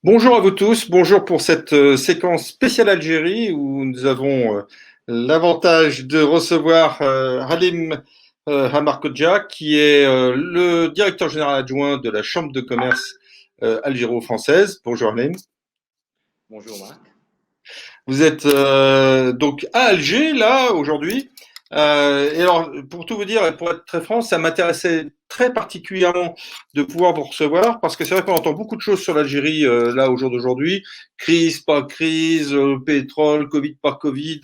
Bonjour à vous tous, bonjour pour cette séquence spéciale Algérie où nous avons l'avantage de recevoir Halim Hamarkodja qui est le directeur général adjoint de la Chambre de commerce algéro-française. Bonjour Halim. Bonjour Marc. Vous êtes donc à Alger là aujourd'hui. Et alors pour tout vous dire et pour être très franc, ça m'intéressait très particulièrement de pouvoir vous recevoir parce que c'est vrai qu'on entend beaucoup de choses sur l'Algérie là au jour d'aujourd'hui, crise pas crise, pétrole, Covid pas Covid,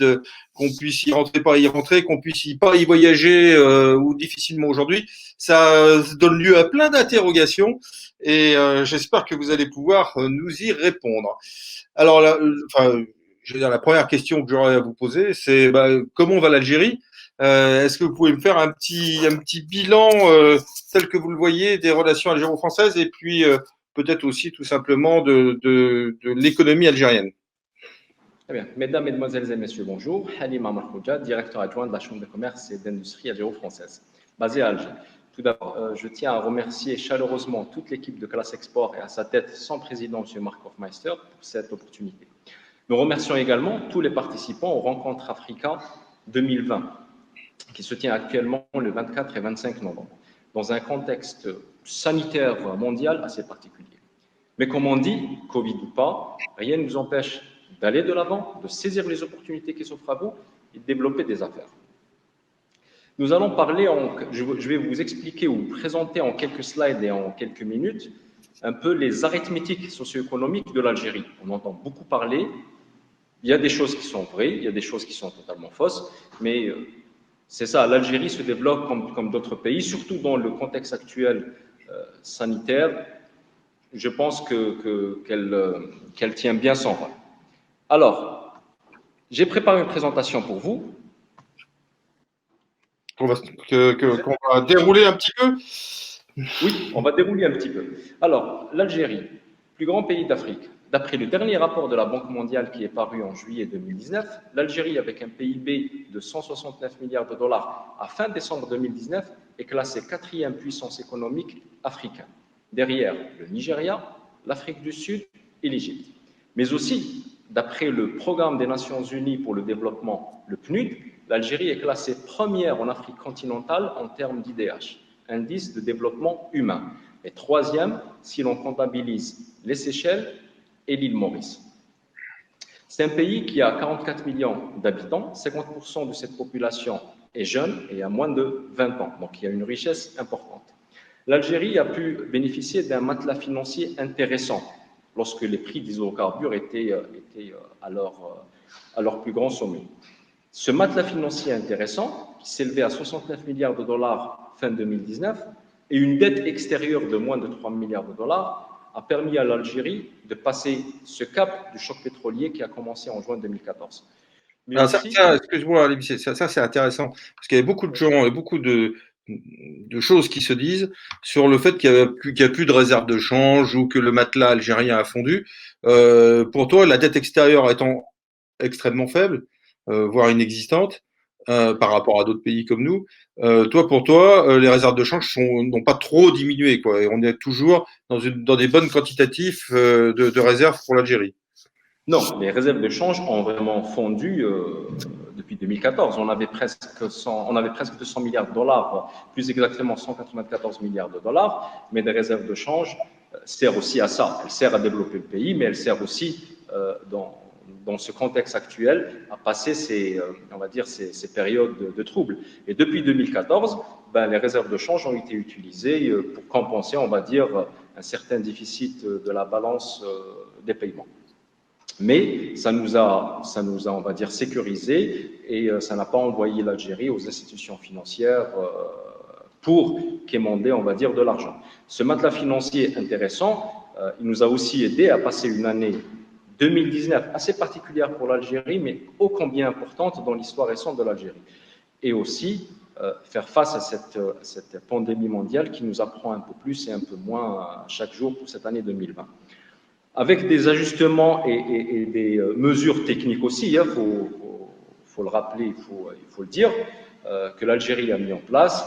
qu'on puisse y rentrer pas y rentrer, qu'on puisse pas y voyager ou difficilement aujourd'hui, ça donne lieu à plein d'interrogations et j'espère que vous allez pouvoir nous y répondre. Alors là, enfin, je veux dire, la première question que j'aurais à vous poser, c'est comment va l'Algérie? Est-ce que vous pouvez me faire un petit bilan tel que vous le voyez des relations algéro-françaises et puis peut-être aussi tout simplement de l'économie algérienne? Très bien. Mesdames, Mesdemoiselles et Messieurs, bonjour. Halima Markouja, directeur adjoint de la Chambre de commerce et d'industrie algéro-française, basée à Alger. Tout d'abord, je tiens à remercier chaleureusement toute l'équipe de Classe Export et à sa tête son président, M. Marc Hofmeister, pour cette opportunité. Nous remercions également tous les participants aux rencontres Africa 2020, qui se tient actuellement le 24 et 25 novembre, dans un contexte sanitaire mondial assez particulier. Mais comme on dit, Covid ou pas, rien ne nous empêche d'aller de l'avant, de saisir les opportunités qui s'offrent à vous et de développer des affaires. Nous allons parler, je vais vous expliquer ou vous présenter en quelques slides et en quelques minutes un peu les arithmétiques socio-économiques de l'Algérie. On entend beaucoup parler, il y a des choses qui sont vraies, il y a des choses qui sont totalement fausses, mais c'est ça, l'Algérie se développe comme d'autres pays, surtout dans le contexte actuel sanitaire. Je pense qu'elle tient bien son rôle. Alors, j'ai préparé une présentation pour vous. Qu'on va dérouler un petit peu. Oui, on va dérouler un petit peu. Alors, l'Algérie, plus grand pays d'Afrique. D'après le dernier rapport de la Banque mondiale qui est paru en juillet 2019, l'Algérie, avec un PIB de 169 milliards de dollars à fin décembre 2019, est classée quatrième puissance économique africaine, derrière le Nigeria, l'Afrique du Sud et l'Égypte. Mais aussi, d'après le Programme des Nations Unies pour le développement, le PNUD, l'Algérie est classée première en Afrique continentale en termes d'IDH, indice de développement humain, et troisième si l'on comptabilise les Seychelles et l'île Maurice. C'est un pays qui a 44 millions d'habitants, 50% de cette population est jeune et a moins de 20 ans, donc il y a une richesse importante. L'Algérie a pu bénéficier d'un matelas financier intéressant lorsque les prix des hydrocarbures étaient à leur plus grand sommet. Ce matelas financier intéressant, qui s'élevait à 69 milliards de dollars fin 2019, et une dette extérieure de moins de 3 milliards de dollars, a permis à l'Algérie de passer ce cap du choc pétrolier qui a commencé en juin 2014. Mais Alors aussi, excuse-moi, Alim, ça c'est intéressant parce qu'il y a beaucoup de gens et beaucoup de choses qui se disent sur le fait qu'il y a plus de réserve de change ou que le matelas algérien a fondu. Pour toi, la dette extérieure étant extrêmement faible, voire inexistante, par rapport à d'autres pays comme nous, pour toi, les réserves de change n'ont pas trop diminué, quoi, et on est toujours dans des bonnes quantitatifs de réserves pour l'Algérie. non, les réserves de change ont vraiment fondu depuis 2014. On avait presque 200 milliards de dollars, plus exactement 194 milliards de dollars, mais des réserves de change servent aussi à ça. Elles servent à développer le pays, mais elles servent aussi dans ce contexte actuel à passer on va dire ces périodes de troubles. Et depuis 2014, les réserves de change ont été utilisées pour compenser, on va dire, un certain déficit de la balance des paiements. Mais ça nous a, on va dire, sécurisé et ça n'a pas envoyé l'Algérie aux institutions financières pour quémander, on va dire, de l'argent. Ce matelas financier intéressant, il nous a aussi aidé à passer une année 2019 assez particulière pour l'Algérie, mais ô combien importante dans l'histoire récente de l'Algérie. Et aussi faire face à cette pandémie mondiale qui nous apprend un peu plus et un peu moins chaque jour pour cette année 2020. Avec des ajustements et des mesures techniques aussi, il faut le rappeler, il faut le dire, que l'Algérie a mis en place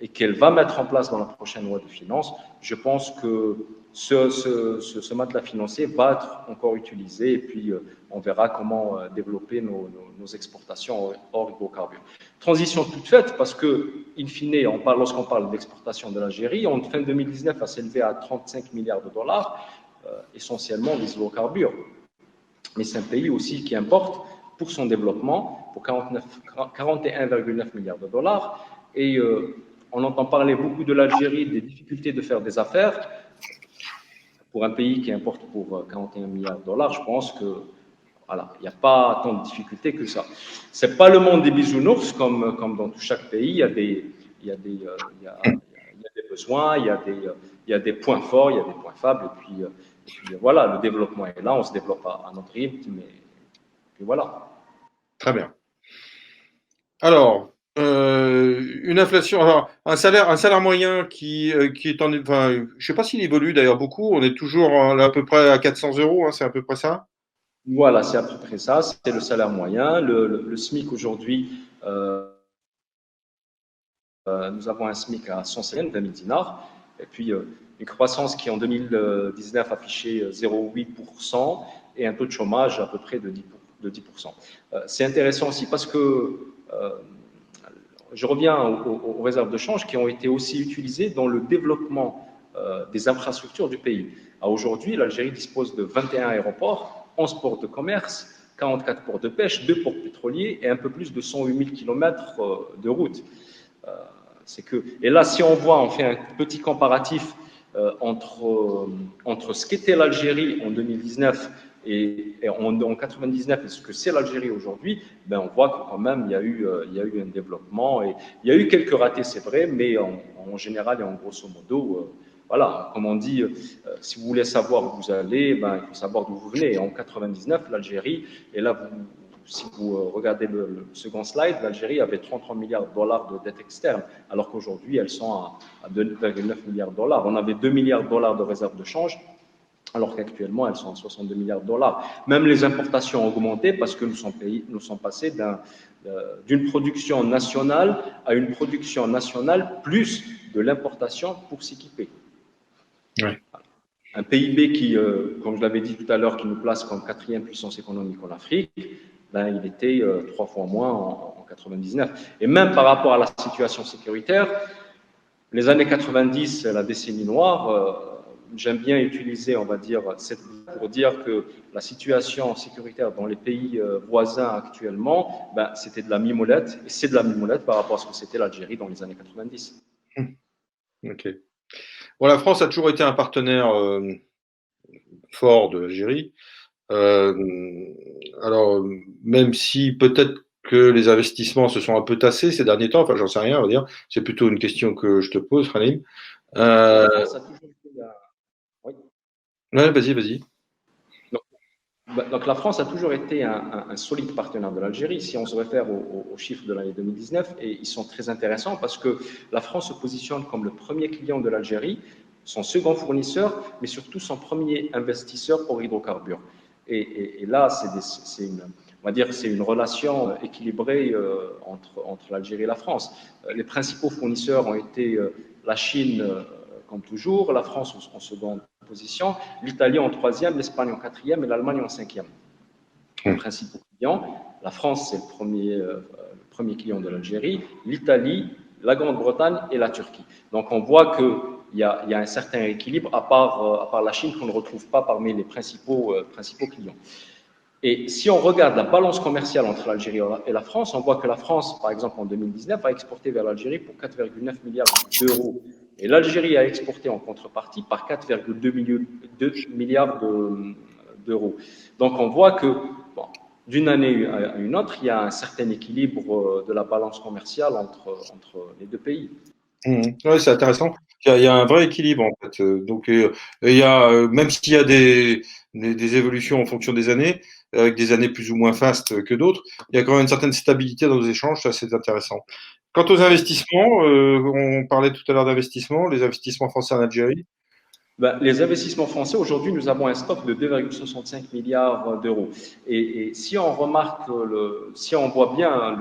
et qu'elle va mettre en place dans la prochaine loi de finances, je pense que ce matelas financier va être encore utilisé et puis on verra comment développer nos exportations hors hydrocarbures. Transition toute faite parce que, in fine, lorsqu'on parle d'exportation de l'Algérie, en fin 2019, elle s'est élevée à 35 milliards de dollars, essentiellement des hydrocarbures. Mais c'est un pays aussi qui importe pour son développement pour 41,9 milliards de dollars. Et on entend parler beaucoup de l'Algérie, des difficultés de faire des affaires. Pour un pays qui importe pour 41 milliards de dollars, je pense que voilà, il n'y a pas tant de difficultés que ça. Ce n'est pas le monde des bisounours, comme dans chaque pays, il y a des besoins, il y a des points forts, il y a des points faibles, et puis voilà, le développement est là, on se développe à notre rythme, mais puis voilà. Très bien. Alors, une inflation, alors un salaire moyen qui est enfin, je ne sais pas s'il évolue d'ailleurs beaucoup. On est toujours à peu près à 400 euros, hein, c'est à peu près ça. Voilà, c'est à peu près ça. C'est le salaire moyen. Le SMIC aujourd'hui, nous avons un SMIC à 150, 20 000 dinars. Et puis, une croissance qui en 2019 affichait 0,8% et un taux de chômage à peu près de 10%. C'est intéressant aussi parce que je reviens aux réserves de change qui ont été aussi utilisées dans le développement des infrastructures du pays. Aujourd'hui, l'Algérie dispose de 21 aéroports, 11 ports de commerce, 44 ports de pêche, 2 ports pétroliers et un peu plus de 108 000 km de route. Et là, si on fait un petit comparatif entre ce qu'était l'Algérie en 2019 et en 99 et ce que c'est l'Algérie aujourd'hui, ben on voit que quand même il y a eu un développement et il y a eu quelques ratés, c'est vrai, mais en général et en grosso modo, voilà, comme on dit, si vous voulez savoir où vous allez, ben, il faut savoir d'où vous venez. Et en 99, l'Algérie, et là, si vous regardez le second slide, l'Algérie avait 33 milliards de dollars de dette externe, alors qu'aujourd'hui, elles sont à 2,9 milliards de dollars. On avait 2 milliards de dollars de réserves de change, alors qu'actuellement, elles sont à 62 milliards de dollars. Même les importations ont augmenté parce que nous sommes passés d'une production nationale à une production nationale plus de l'importation pour s'équiper. Ouais. Un PIB qui, comme je l'avais dit tout à l'heure, qui nous place comme 4e puissance économique en Afrique, ben, il était 3 fois moins en 99. Et même par rapport à la situation sécuritaire, les années 90, la décennie noire, j'aime bien utiliser, on va dire, pour dire que la situation sécuritaire dans les pays voisins actuellement, ben, c'était de la mimolette, et c'est de la mimolette par rapport à ce que c'était l'Algérie dans les années 90. Ok. Bon, la France a toujours été un partenaire fort de l'Algérie. Alors, même si peut-être que les investissements se sont un peu tassés ces derniers temps, enfin, j'en sais rien, on va dire. C'est plutôt une question que je te pose, Khalim. La France a toujours été oui. Ouais, vas-y. Donc la France a toujours été un solide partenaire de l'Algérie, si on se réfère aux chiffres de l'année 2019, et ils sont très intéressants parce que la France se positionne comme le premier client de l'Algérie, son second fournisseur, mais surtout son premier investisseur pour hydrocarbures. Et là, on va dire, c'est une relation équilibrée entre l'Algérie et la France. Les principaux fournisseurs ont été la Chine, comme toujours, la France en seconde position, l'Italie en troisième, l'Espagne en quatrième et l'Allemagne en cinquième. Les principaux clients, la France, c'est le premier client de l'Algérie, l'Italie, la Grande-Bretagne et la Turquie. Donc on voit qu'il y a un certain équilibre, à part la Chine qu'on ne retrouve pas parmi les principaux clients. Et si on regarde la balance commerciale entre l'Algérie et la France, on voit que la France, par exemple en 2019, a exporté vers l'Algérie pour 4,9 milliards d'euros. Et l'Algérie a exporté en contrepartie par 4,2 milliards d'euros. Donc on voit que bon, d'une année à une autre, il y a un certain équilibre de la balance commerciale entre les deux pays. Ouais, c'est intéressant. Il y a un vrai équilibre en fait. Donc, il y a, même s'il y a des évolutions en fonction des années, avec des années plus ou moins fastes que d'autres, il y a quand même une certaine stabilité dans nos échanges, ça c'est intéressant. Quant aux investissements, on parlait tout à l'heure d'investissements, les investissements français en Algérie. Ben, les investissements français, aujourd'hui, nous avons un stock de 2,65 milliards d'euros. Et si on remarque, si on voit bien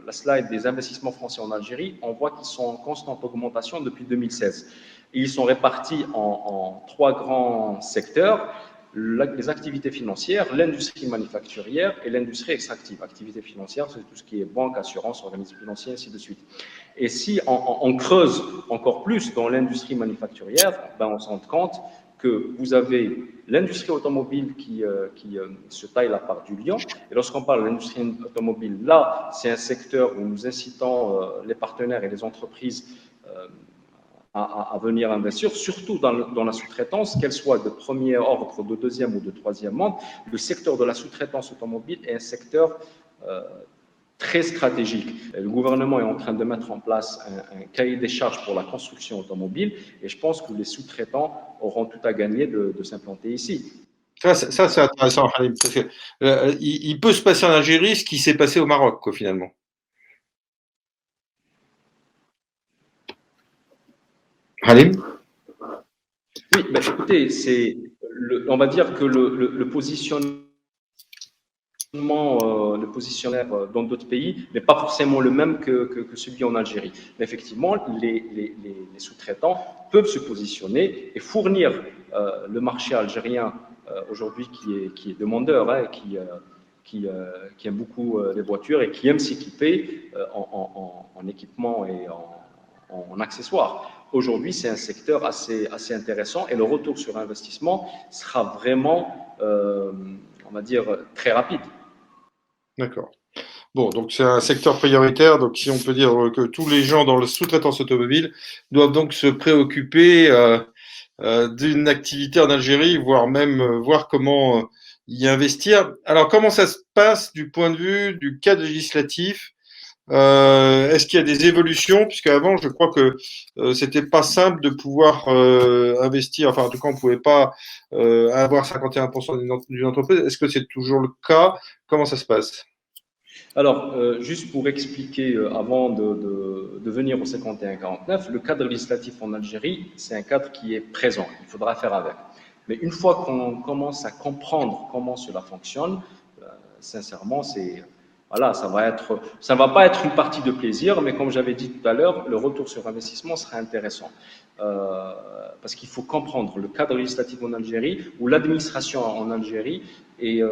la slide des investissements français en Algérie, on voit qu'ils sont en constante augmentation depuis 2016. Et ils sont répartis en trois grands secteurs: les activités financières, l'industrie manufacturière et l'industrie extractive. Activités financières, c'est tout ce qui est banque, assurance, organismes financiers, ainsi de suite. Et si on creuse encore plus dans l'industrie manufacturière, ben on se rend compte que vous avez l'industrie automobile qui se taille la part du lion. Et lorsqu'on parle de l'industrie automobile, là, c'est un secteur où nous incitons les partenaires et les entreprises à venir investir, surtout dans la sous-traitance, qu'elle soit de premier ordre, de deuxième ou de troisième ordre. Le secteur de la sous-traitance automobile est un secteur très stratégique. Le gouvernement est en train de mettre en place un cahier des charges pour la construction automobile et je pense que les sous-traitants auront tout à gagner de s'implanter ici. Ça, c'est intéressant, Halim, parce que, il peut se passer en Algérie ce qui s'est passé au Maroc, quoi, finalement. Halim? Oui, ben, écoutez, on va dire que le positionnement le positionnaire dans d'autres pays n'est pas forcément le même que celui en Algérie. Mais effectivement, les sous-traitants peuvent se positionner et fournir le marché algérien aujourd'hui qui est demandeur, hein, qui aime beaucoup les voitures et qui aime s'équiper en équipement et en accessoires. Aujourd'hui, c'est un secteur assez intéressant et le retour sur investissement sera vraiment, on va dire, très rapide. D'accord. Bon, donc c'est un secteur prioritaire. Donc, si on peut dire que tous les gens dans la sous-traitance automobile doivent donc se préoccuper d'une activité en Algérie, voire même voir comment y investir. Alors, comment ça se passe du point de vue du cadre législatif? Est-ce qu'il y a des évolutions? Puisque avant, je crois que c'était pas simple de pouvoir investir. Enfin, en tout cas, on pouvait pas avoir 51% d'une entreprise. Est-ce que c'est toujours le cas? Comment ça se passe? Alors, juste pour expliquer, avant de venir au 51-49, le cadre législatif en Algérie, c'est un cadre qui est présent, il faudra faire avec. Mais une fois qu'on commence à comprendre comment cela fonctionne, sincèrement, voilà, ça va pas être une partie de plaisir, mais comme j'avais dit tout à l'heure, le retour sur investissement sera intéressant. Parce qu'il faut comprendre le cadre législatif en Algérie ou l'administration en Algérie est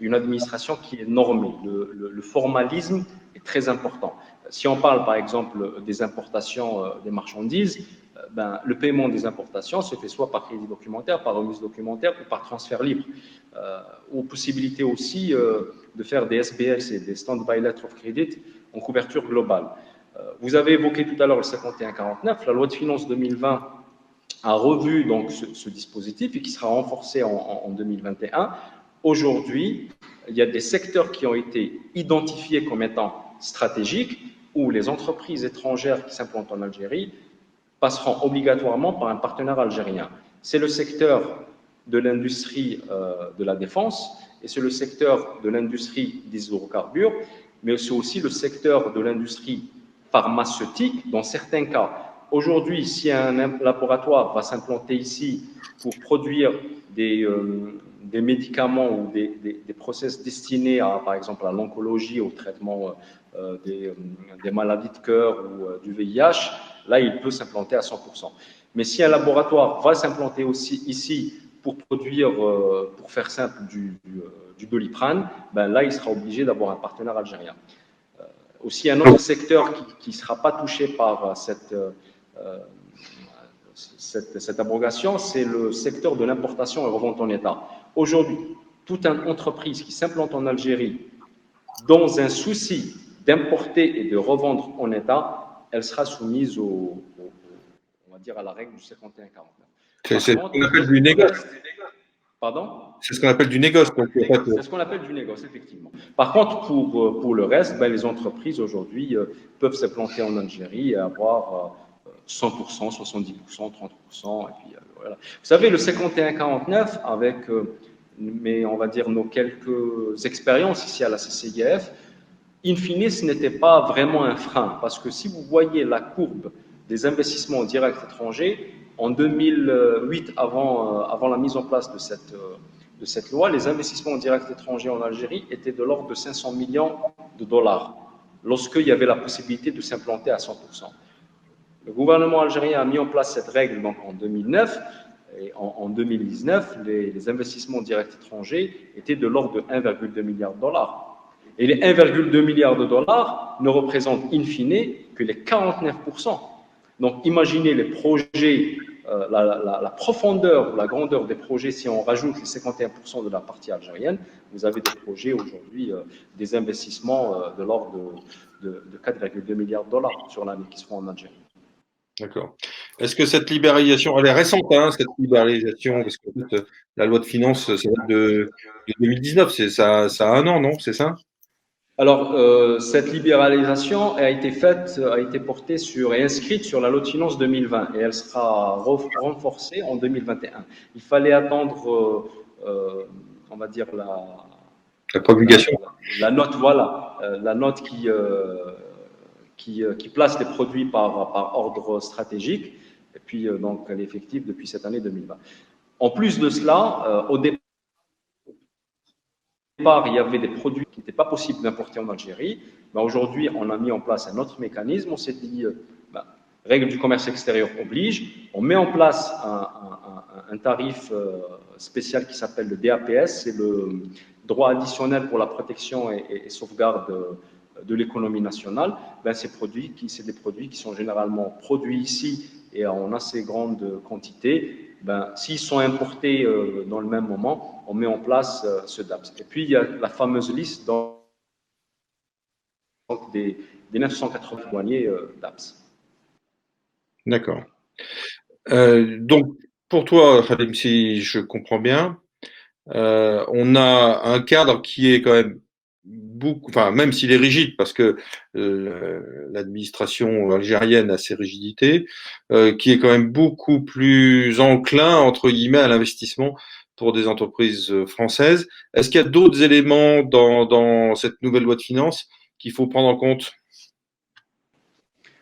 une administration qui est normée. Le formalisme est très important. Si on parle par exemple des importations des marchandises, ben, le paiement des importations se fait soit par crédit documentaire, par remise documentaire ou par transfert libre. Ou possibilité aussi de faire des SBL, c'est des Stand-by Letter of Credit, en couverture globale. Vous avez évoqué tout à l'heure le 51-49, la loi de finances 2020 a revu donc ce dispositif et qui sera renforcé en 2021. Aujourd'hui, il y a des secteurs qui ont été identifiés comme étant stratégiques où les entreprises étrangères qui s'implantent en Algérie passeront obligatoirement par un partenaire algérien. C'est le secteur de l'industrie de la défense et c'est le secteur de l'industrie des hydrocarbures, mais c'est aussi le secteur de l'industrie pharmaceutique dans certains cas. Aujourd'hui, si un laboratoire va s'implanter ici pour produire des médicaments ou des process destinés à, par exemple, à l'oncologie, au traitement des maladies de cœur ou du VIH, là, il peut s'implanter à 100%. Mais si un laboratoire va s'implanter aussi ici pour produire, pour faire simple, du Doliprane, ben là, il sera obligé d'avoir un partenaire algérien. Aussi, un autre secteur qui ne sera pas touché par cette abrogation, c'est le secteur de l'importation et revente en État. Aujourd'hui, toute entreprise qui s'implante en Algérie dans un souci d'importer et de revendre en État, elle sera soumise on va dire à la règle du 51-49. C'est ce qu'on appelle du négoce. Pardon? C'est ce qu'on appelle du négoce. C'est ce qu'on appelle du négoce, effectivement. Par contre, pour le reste, ben, les entreprises aujourd'hui peuvent s'implanter en Algérie et avoir 100%, 70%, 30%. Et puis, voilà. Vous savez, le 51-49, avec on va dire nos quelques expériences ici à la CCIF, in fine, ce n'était pas vraiment un frein. Parce que si vous voyez la courbe des investissements directs étrangers, en 2008, avant la mise en place de cette loi, les investissements directs étrangers en Algérie étaient de l'ordre de 500 millions de dollars. lorsqu'il y avait la possibilité de s'implanter à 100%. Le gouvernement algérien a mis en place cette règle donc, en 2009. Et en 2019, les investissements directs étrangers étaient de l'ordre de 1,2 milliard de dollars. Et les 1,2 milliard de dollars ne représentent in fine que les 49%. Donc imaginez les projets, la profondeur, la grandeur des projets, si on rajoute les 51% de la partie algérienne, vous avez des projets aujourd'hui, des investissements de l'ordre de 4,2 milliards de dollars sur l'année qui se font en Algérie. D'accord. Est-ce que cette libéralisation, elle est récente, hein, cette libéralisation, parce que la loi de finances, ça date de 2019, ça a un an, non? C'est ça? Alors, cette libéralisation a été faite, a été portée sur et inscrite sur la loi de finances 2020 et elle sera renforcée en 2021. Il fallait attendre, on va dire, La promulgation. la note, voilà, la note qui place les produits par ordre stratégique. Et puis, donc, elle est effective depuis cette année 2020. En plus de cela, au départ, il y avait des produits qui n'étaient pas possibles d'importer en Algérie. Ben, aujourd'hui, on a mis en place un autre mécanisme. On s'est dit, règle du commerce extérieur oblige. On met en place un tarif spécial qui s'appelle le DAPS. C'est le droit additionnel pour la protection et sauvegarde de l'économie nationale. Ben, c'est des produits qui sont généralement produits ici et en assez grande quantité. Ben, s'ils sont importés dans le même moment, on met en place ce DAPS. Et puis, il y a la fameuse liste des 980 douaniers DAPS. D'accord. Donc, pour toi, Khadim, si je comprends bien, on a un cadre qui est quand même beaucoup, enfin, même s'il est rigide, parce que l'administration algérienne a ses rigidités, qui est quand même beaucoup plus enclin, entre guillemets, à l'investissement pour des entreprises françaises. Est-ce qu'il y a d'autres éléments dans cette nouvelle loi de finances qu'il faut prendre en compte?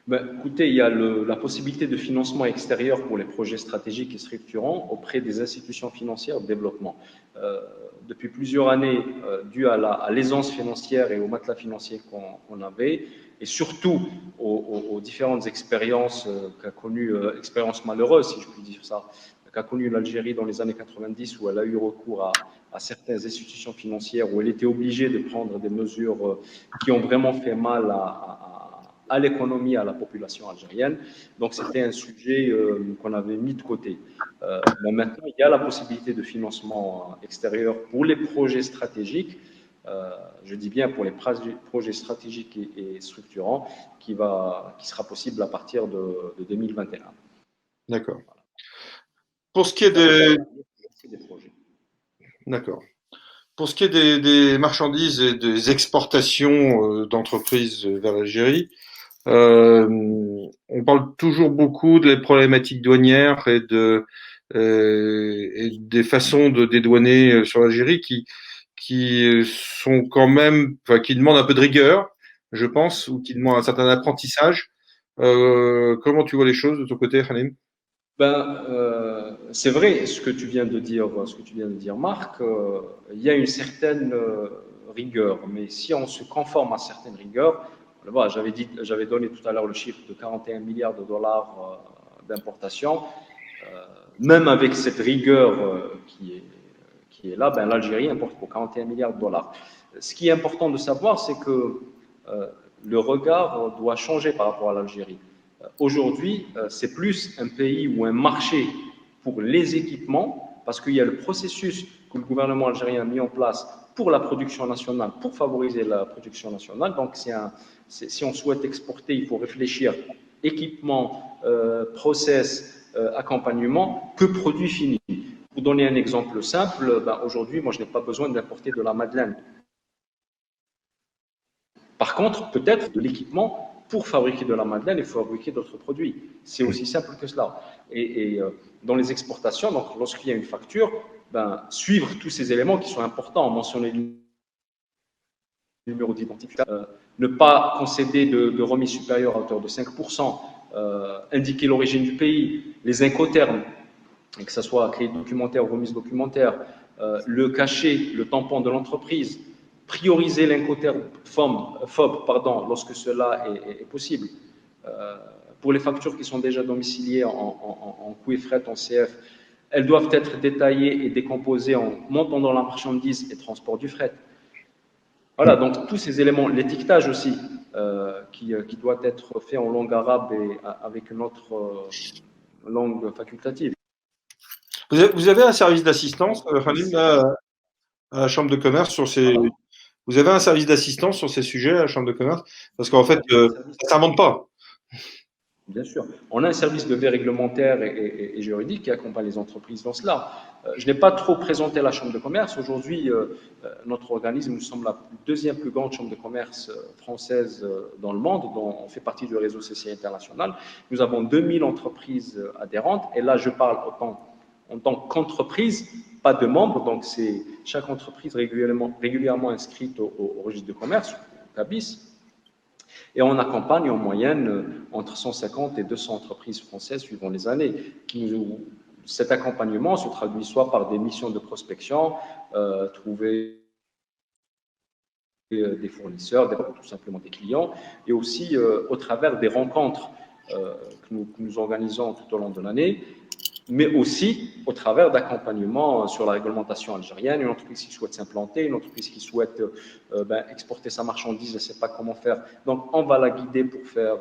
Ben, écoutez, il y a la possibilité de financement extérieur pour les projets stratégiques et structurants auprès des institutions financières de développement. Depuis plusieurs années, dû à l'aisance financière et au matelas financier qu'on avait, et surtout aux différentes expériences qu'a connues, expériences malheureuses, si je puis dire ça, qu'a connu l'Algérie dans les années 90, où elle a eu recours à certaines institutions financières, où elle était obligée de prendre des mesures qui ont vraiment fait mal à l'économie, à la population algérienne. Donc c'était un sujet qu'on avait mis de côté. Mais maintenant, il y a la possibilité de financement extérieur pour les projets stratégiques. Je dis bien pour les projets stratégiques et structurants, qui sera possible à partir de 2021. D'accord. Pour ce qui est des projets. D'accord. Pour ce qui est des marchandises et des exportations d'entreprises vers l'Algérie, on parle toujours beaucoup des problématiques douanières et des façons de dédouaner sur l'Algérie qui sont quand même, enfin, qui demandent un peu de rigueur, je pense, ou qui demandent un certain apprentissage. Comment tu vois les choses de ton côté, Khalim? Ben, c'est vrai ce que tu viens de dire, Marc. Il y a une certaine rigueur, mais si on se conforme à certaines rigueurs, voilà, j'avais donné tout à l'heure le chiffre de 41 milliards de dollars d'importation. Même avec cette rigueur qui est là, ben, l'Algérie importe pour 41 milliards de dollars. Ce qui est important de savoir, c'est que le regard doit changer par rapport à l'Algérie. Aujourd'hui, c'est plus un pays ou un marché pour les équipements, parce qu'il y a le processus que le gouvernement algérien a mis en place pour la production nationale, pour favoriser la production nationale. Donc, si on souhaite exporter, il faut réfléchir équipement, process, accompagnement, que produit fini. Pour donner un exemple simple, ben aujourd'hui, moi, je n'ai pas besoin d'importer de la Madeleine. Par contre, peut-être de l'équipement pour fabriquer de la Madeleine et fabriquer d'autres produits. C'est aussi simple que cela. Et dans les exportations, donc lorsqu'il y a une facture, ben, suivre tous ces éléments qui sont importants, mentionner le numéro d'identification, ne pas concéder de remise supérieure à hauteur de 5%, indiquer l'origine du pays, les incoterms, que ce soit crédit documentaire ou remise documentaire, le cachet, le tampon de l'entreprise, prioriser l'incoterm phobe, lorsque cela est possible. Pour les factures qui sont déjà domiciliées en coût et fret, en CF, elles doivent être détaillées et décomposées en montant dans la marchandise et transport du fret. Voilà, donc tous ces éléments, l'étiquetage aussi, qui doit être fait en langue arabe et avec une autre langue facultative. Vous avez un service d'assistance, Khalil, à la Chambre de commerce sur ces. Vous avez un service d'assistance sur ces sujets à la Chambre de commerce? Parce qu'en fait, ça ne s'invente pas. Bien sûr. On a un service de veille réglementaire et juridique qui accompagne les entreprises dans cela. Je n'ai pas trop présenté la Chambre de commerce. Aujourd'hui, notre organisme, nous sommes la deuxième plus grande chambre de commerce française dans le monde, dont on fait partie du réseau CCI international. Nous avons 2000 entreprises adhérentes. Et là, je parle en tant qu'entreprise, pas de membres. Donc, c'est chaque entreprise régulièrement inscrite au registre de commerce, au CABIS. Et on accompagne en moyenne entre 150 et 200 entreprises françaises suivant les années. Cet accompagnement se traduit soit par des missions de prospection, trouver des fournisseurs, tout simplement des clients, et aussi au travers des rencontres que nous organisons tout au long de l'année, mais aussi au travers d'accompagnement sur la réglementation algérienne, une entreprise qui souhaite s'implanter, une entreprise qui souhaite exporter sa marchandise et ne sait pas comment faire. Donc, on va la guider pour faire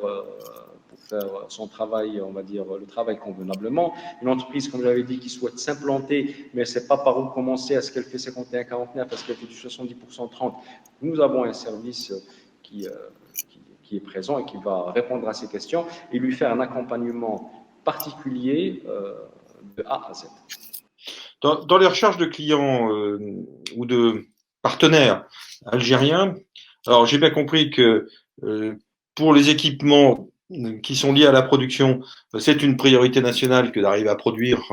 son travail, on va dire, le travail convenablement. Une entreprise, comme j'avais dit, qui souhaite s'implanter, mais elle ne sait pas par où commencer, est-ce qu'elle fait 51-49, est-ce qu'elle fait du 70%-30. Nous avons un service qui est présent et qui va répondre à ces questions et lui faire un accompagnement particulier de A à Z. Dans les recherches de clients ou de partenaires algériens, alors j'ai bien compris que pour les équipements qui sont liés à la production, c'est une priorité nationale que d'arriver à produire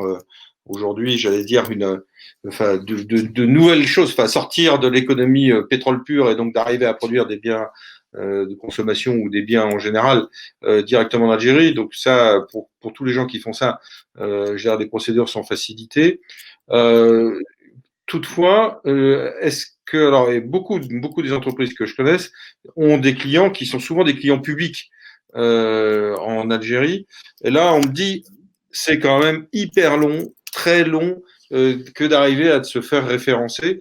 aujourd'hui, j'allais dire, de nouvelles choses, sortir de l'économie pétrole pur et donc d'arriver à produire des biens de consommation ou des biens en général directement en Algérie. Donc ça, pour tous les gens qui font ça, les procédures sont facilitées. Toutefois, est-ce que, alors, et beaucoup des entreprises que je connaisse ont des clients qui sont souvent des clients publics en Algérie. Et là, on me dit, c'est quand même hyper long, très long, que d'arriver à se faire référencer.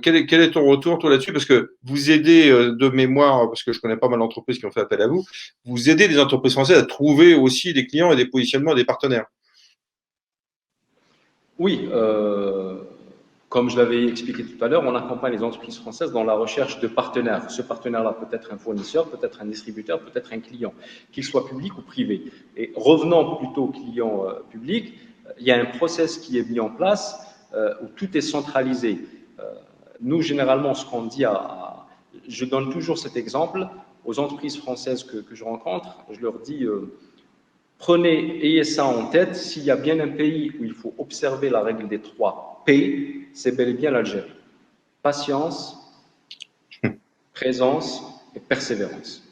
Quel est ton retour, toi, là-dessus? Parce que vous aidez de mémoire, parce que je connais pas mal d'entreprises qui ont fait appel à vous, vous aidez des entreprises françaises à trouver aussi des clients et des positionnements et des partenaires. Oui, comme je l'avais expliqué tout à l'heure, on accompagne les entreprises françaises dans la recherche de partenaires. Ce partenaire-là peut être un fournisseur, peut être un distributeur, peut être un client, qu'il soit public ou privé. Et revenant plutôt au client public, il y a un process qui est mis en place où tout est centralisé. Nous, généralement, ce qu'on dit je donne toujours cet exemple aux entreprises françaises que je rencontre, je leur dis ayez ça en tête, s'il y a bien un pays où il faut observer la règle des 3 P, c'est bel et bien l'Algérie. Patience, présence et persévérance.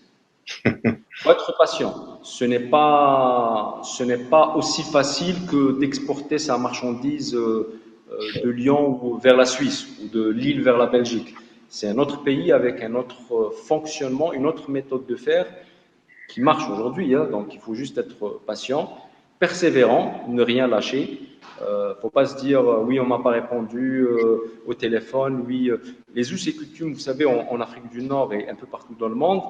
Il faut être patient. Ce n'est pas aussi facile que d'exporter sa marchandise de Lyon vers la Suisse ou de Lille vers la Belgique. C'est un autre pays avec un autre fonctionnement, une autre méthode de faire qui marche aujourd'hui. Donc, il faut juste être patient, persévérant, ne rien lâcher. Faut pas se dire oui, on m'a pas répondu au téléphone. Oui, les us et coutumes, vous savez, en Afrique du Nord et un peu partout dans le monde,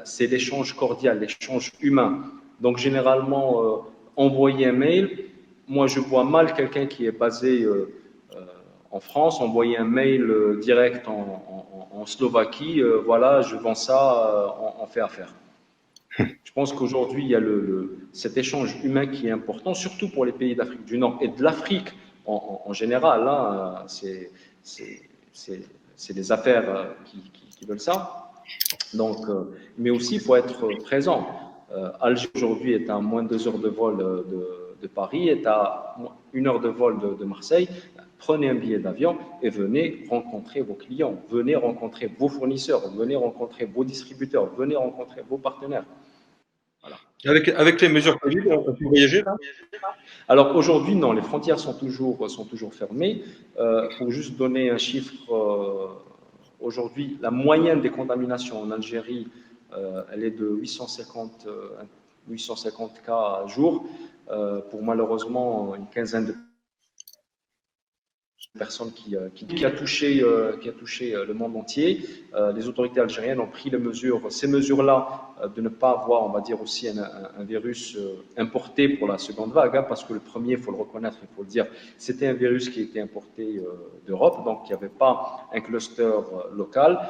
c'est l'échange cordial, l'échange humain. Donc, généralement, envoyer un mail. Moi, je vois mal quelqu'un qui est basé en France, envoyer un mail direct en Slovaquie, voilà, je vends ça, on fait affaire. Je pense qu'aujourd'hui, il y a cet échange humain qui est important, surtout pour les pays d'Afrique du Nord et de l'Afrique en général. Là, c'est les affaires qui veulent ça. Donc, mais aussi, il faut être présent. Alger aujourd'hui est à moins de 2 heures de vol de Paris, est à 1 heure de vol de Marseille. Prenez un billet d'avion et venez rencontrer vos clients, venez rencontrer vos fournisseurs, venez rencontrer vos distributeurs, venez rencontrer vos partenaires. Voilà. Avec les mesures Covid, on peut voyager là? Alors aujourd'hui, non, les frontières sont toujours fermées. Pour juste donner un chiffre Aujourd'hui, la moyenne des contaminations en Algérie, elle est de 850 cas à jour, pour malheureusement une quinzaine de personnes qui a touché le monde entier. Les autorités algériennes ont pris ces mesures-là, de ne pas avoir, on va dire aussi, un virus importé pour la seconde vague, hein, parce que le premier, il faut le reconnaître, il faut le dire, c'était un virus qui était importé d'Europe, donc il n'y avait pas un cluster local.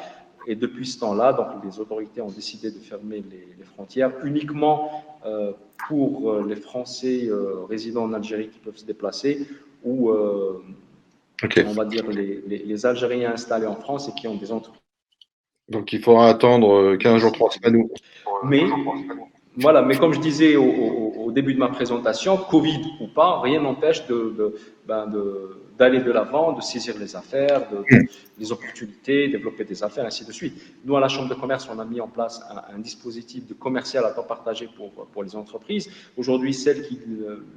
Et depuis ce temps-là, donc les autorités ont décidé de fermer les frontières uniquement pour les Français résidant en Algérie qui peuvent se déplacer, ou Ok. on va dire les Algériens installés en France et qui ont des entreprises. Donc, il faudra attendre 15 jours, 3 semaines. Mais voilà, mais comme je disais au début de ma présentation, Covid ou pas, rien n'empêche d'aller de l'avant, de saisir les affaires, les opportunités, développer des affaires, ainsi de suite. Nous, à la Chambre de commerce, on a mis en place un dispositif de commercial à temps partagé pour les entreprises. Aujourd'hui,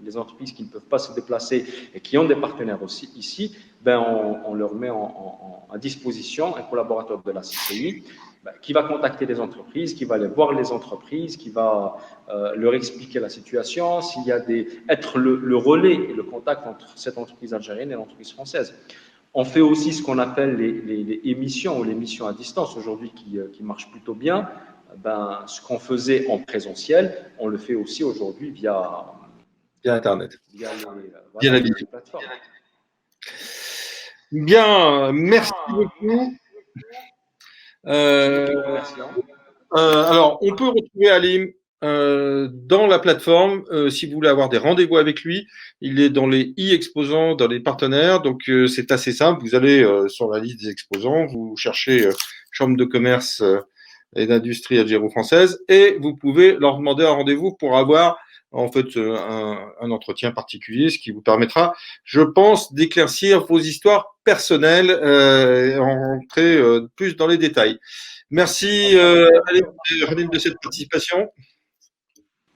les entreprises qui ne peuvent pas se déplacer et qui ont des partenaires aussi ici, on leur met à disposition un collaborateur de la CCI qui va contacter les entreprises, qui va aller voir les entreprises, qui va leur expliquer la situation, s'il y a être le relais et le contact entre cette entreprise algérienne et l'entreprise française. On fait aussi ce qu'on appelle les émissions ou les missions à distance aujourd'hui qui marchent plutôt bien. Ce qu'on faisait en présentiel, on le fait aussi aujourd'hui via Internet, via via la les vidéo. plateformes. Bien, merci beaucoup. Alors, on peut retrouver Halim dans la plateforme si vous voulez avoir des rendez-vous avec lui. Il est dans les e-exposants, dans les partenaires. Donc, c'est assez simple. Vous allez sur la liste des exposants, vous cherchez Chambre de commerce et d'industrie algéro-française et vous pouvez leur demander un rendez-vous pour avoir en fait un entretien particulier, ce qui vous permettra, je pense, d'éclaircir vos histoires personnelles et rentrer plus dans les détails. Merci Halim de cette participation.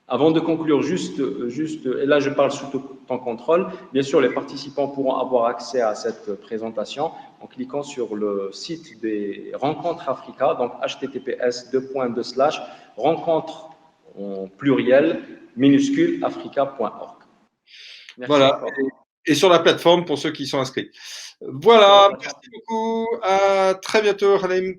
Avant de conclure, juste, et là je parle sous ton contrôle, bien sûr les participants pourront avoir accès à cette présentation en cliquant sur le site des Rencontres Africa, donc https://rencontres en pluriel minuscule africa.org. Voilà, et sur la plateforme pour ceux qui sont inscrits. Voilà, merci beaucoup, à très bientôt Halim.